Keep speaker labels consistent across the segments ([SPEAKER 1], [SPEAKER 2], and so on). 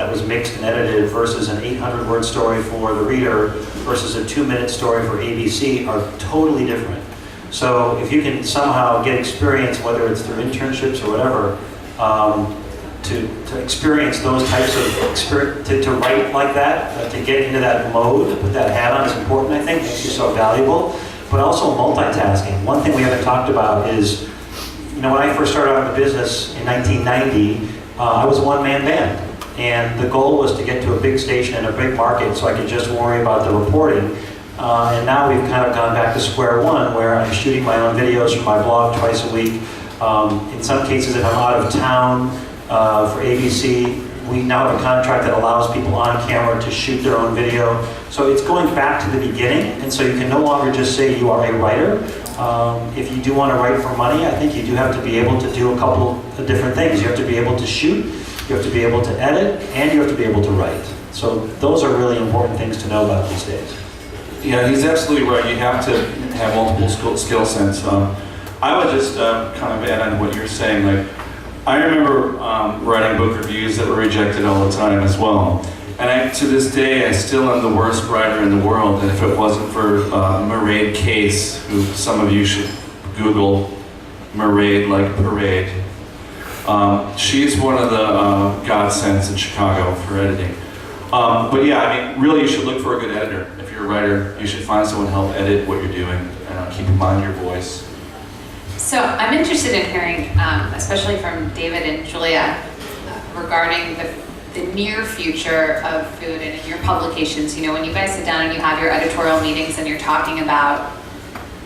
[SPEAKER 1] that was mixed and edited versus an 800-word story for the reader versus a 2-minute story for ABC are totally different. So if you can somehow get experience, whether it's through internships or whatever, to experience those types of, to write like that, to get into that mode, to put that hat on is important, I think, makes you so valuable. But also multitasking. One thing we haven't talked about is, when I first started out in the business in 1990, I was a one-man band. And the goal was to get to a big station in a big market so I could just worry about the reporting. And now we've kind of gone back to square one, where I'm shooting my own videos for my blog twice a week. In some cases, if I'm out of town for ABC, we now have a contract that allows people on camera to shoot their own video. So it's going back to the beginning, and so you can no longer just say you are a writer. If you do want to write for money, I think you do have to be able to do a couple of different things. You have to be able to shoot, you have to be able to edit, and you have to be able to write. So those are really important things to know about these days.
[SPEAKER 2] Yeah, he's absolutely right. You have to have multiple skill sets. I would just kind of add on what you're saying. Like, I remember writing book reviews that were rejected all the time as well. And to this day, I still am the worst writer in the world. And if it wasn't for Mairead Case, who some of you should Google, Mairead like parade. She's one of the godsends in Chicago for editing. But yeah, I mean, really you should look for a good editor. If you're a writer, you should find someone to help edit what you're doing and keep in mind your voice.
[SPEAKER 3] So I'm interested in hearing, especially from David and Julia, regarding the near future of food and in your publications. When you guys sit down and you have your editorial meetings and you're talking about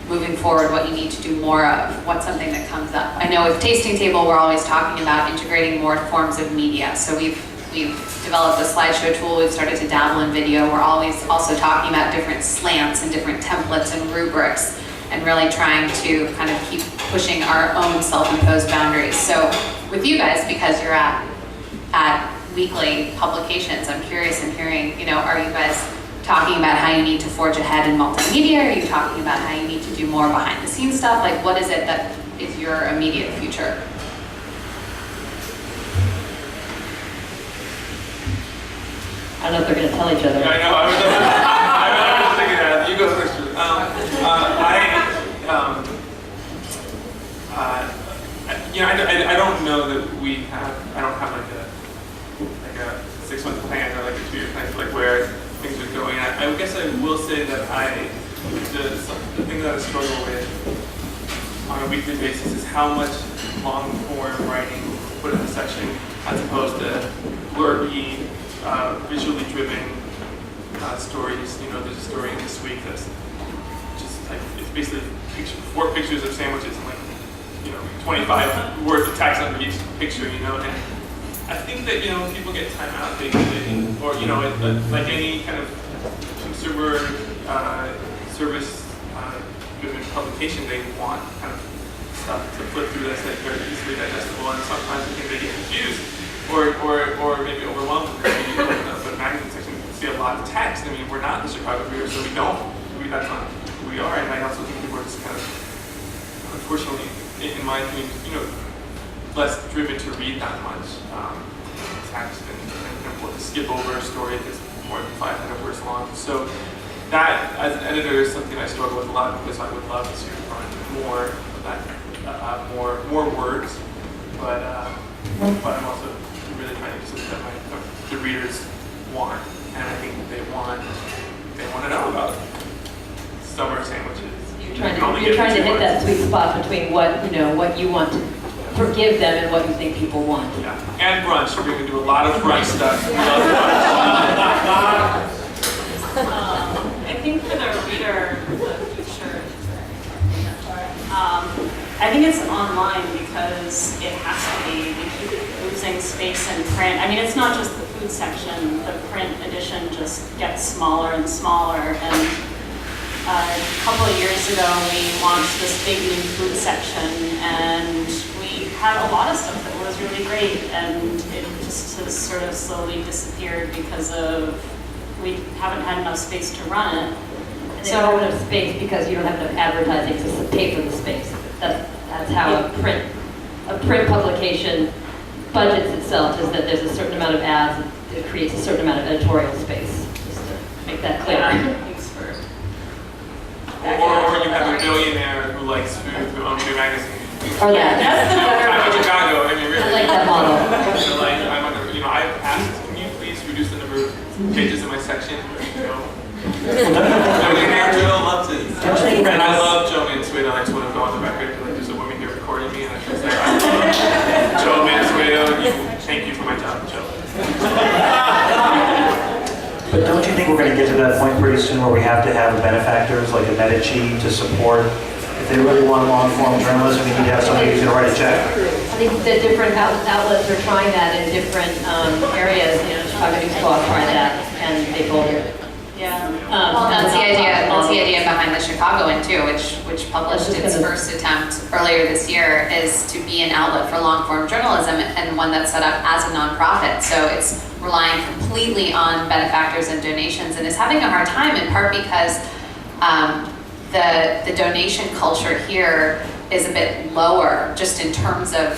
[SPEAKER 3] moving forward, what you need to do more of, what's something that comes up. I know with Tasting Table, we're always talking about integrating more forms of media. So we've developed a slideshow tool, we've started to dabble in video. We're always also talking about different slants and different templates and rubrics, and really trying to kind of keep pushing our own self-imposed boundaries. So with you guys, because you're at weekly publications, I'm curious in hearing, are you guys talking about how you need to forge ahead in multimedia? Are you talking about how you need to do more behind the scenes stuff? Like, what is it that is your immediate future?
[SPEAKER 4] I don't know if they're going to tell each other.
[SPEAKER 5] Yeah, I know. I was thinking that. You go first. I don't know that I don't have like a 6-month plan or like a 2-year plan for like where things are going. I guess I will say that the thing that I struggle with on a weekly basis is how much long form writing put in a section as opposed to blurby, visually driven stories. There's a story in this week that's just like, it's basically 4 pictures of sandwiches and like 25 words of text under each picture. And I think that when people get time allocated, or like any kind of consumer service driven publication, they want kind of stuff to flip through that's like very easily digestible, and sometimes it can get confused or maybe overwhelmed. Maybe the magazine section, you see a lot of text. I mean, we're not the Chicago Reader, so that's not who we are. And I also think people are just kind of, unfortunately, in my opinion, less driven to read that much text and to skip over a story that's more than 500 words long. So that, as an editor, is something I struggle with a lot, because I would love to find more of that, more words, but I'm also really trying to do something that the readers want, and I think that they want to know about summer sandwiches.
[SPEAKER 4] You're trying to hit that sweet spot between what you want to forgive them and what you think people want.
[SPEAKER 5] Yeah, and brunch. We're going to do a lot of brunch stuff. We love brunch.
[SPEAKER 6] I think for the reader, the future, I think it's online because it has to be. We keep losing space in print. I mean, it's not just the food section. The print edition just gets smaller and smaller. And a couple of years ago, we launched this big new food section, and we had a lot of stuff that was really great, and it just has sort of slowly disappeared because we haven't had enough space to run it.
[SPEAKER 4] And so don't have enough space because you don't have enough advertising to pay for the space. That's how a print publication budgets itself, is that there's a certain amount of ads. it creates a certain amount of editorial space, just to make that clear.
[SPEAKER 6] Thanks for.
[SPEAKER 5] Or you have a billionaire who likes food, who owns a magazine.
[SPEAKER 4] Or that.
[SPEAKER 5] I'm in Chicago, I mean, really.
[SPEAKER 4] I like that model.
[SPEAKER 5] So like, I've asked, can you please reduce the number of pages in my section? Billionaire Joe loves it. And I love Joe Mansueto. I just want to go on the record. Like, there's a woman here recording me, and I just say, I love Joe Mansueto. Thank you for my job, Joe.
[SPEAKER 1] But don't you think we're going to get to that point pretty soon where we have to have benefactors like a Medici to support? If they really want long-form journalism, we need to have somebody who's going to write a check.
[SPEAKER 4] I think that different outlets are trying that in different areas. You know, Chicago News Blog tried that, and they folded.
[SPEAKER 6] Yeah.
[SPEAKER 3] Well, that's the idea. That's the idea behind the Chicago one too, which published its first attempt earlier this year, is to be an outlet for long-form journalism, and one that's set up as a nonprofit. So it's relying completely on benefactors and donations, and is having a hard time in part because the donation culture here is a bit lower, just in terms of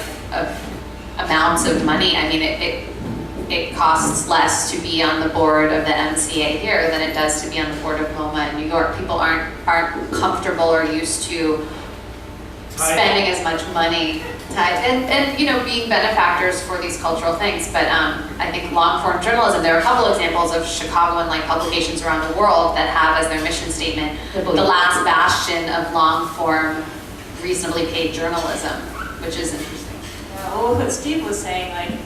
[SPEAKER 3] amounts of money. I mean, it costs less to be on the board of the MCA here than it does to be on the board of MoMA in New York. People aren't comfortable or used to spending as much money and being benefactors for these cultural things. But I think long-form journalism, there are a couple examples of Chicago and like publications around the world that have as their mission statement the last bastion of long-form, reasonably paid journalism, which is interesting.
[SPEAKER 6] Yeah, well, what Steve was saying, like,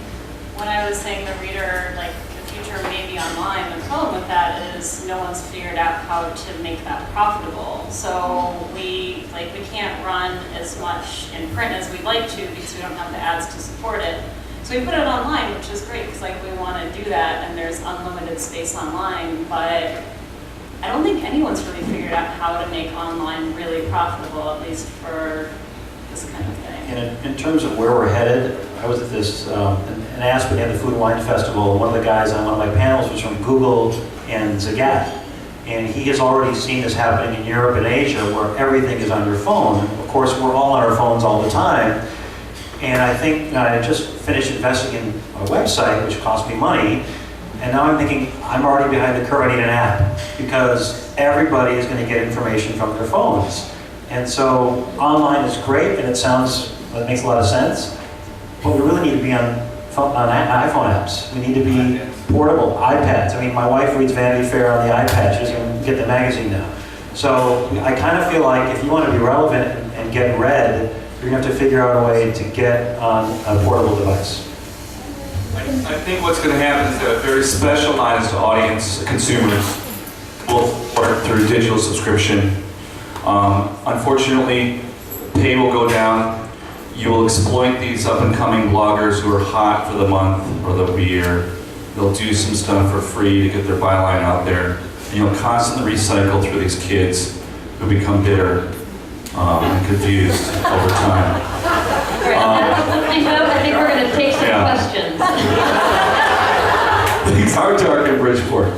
[SPEAKER 6] when I was saying the reader, like, the future may be online, the problem with that is no one's figured out how to make that profitable. So we can't run as much in print as we'd like to because we don't have the ads to support it. So we put it online, which is great because like we want to do that, and there's unlimited space online, but I don't think anyone's really figured out how to make online really profitable, at least for this kind of thing.
[SPEAKER 1] And in terms of where we're headed, I was at this, in Aspen, at the Food and Wine Festival. One of the guys on one of my panels was from Google and Zagat. And he has already seen this happening in Europe and Asia, where everything is on your phone. Of course, we're all on our phones all the time. And I think I just finished investing in a website, which cost me money. And now I'm thinking, I'm already behind the curve, I need an app. Because everybody is going to get information from their phones. And so online is great, and it makes a lot of sense. But we really need to be on iPhone apps. We need to be portable, iPads. I mean, my wife reads Vanity Fair on the iPad. She doesn't even get the magazine now. So I kind of feel like if you want to be relevant and get read, you're going to have to figure out a way to get on a portable device.
[SPEAKER 2] I think what's going to happen is that a very specialized audience, consumers, will work through digital subscription. Unfortunately, pay will go down. You will exploit these up-and-coming bloggers who are hot for the month or the year. They'll do some stuff for free to get their byline out there. And you'll constantly recycle through these kids who become bitter and confused over time.
[SPEAKER 4] I think we're going to take some questions.
[SPEAKER 2] Things are dark in Bridgeport.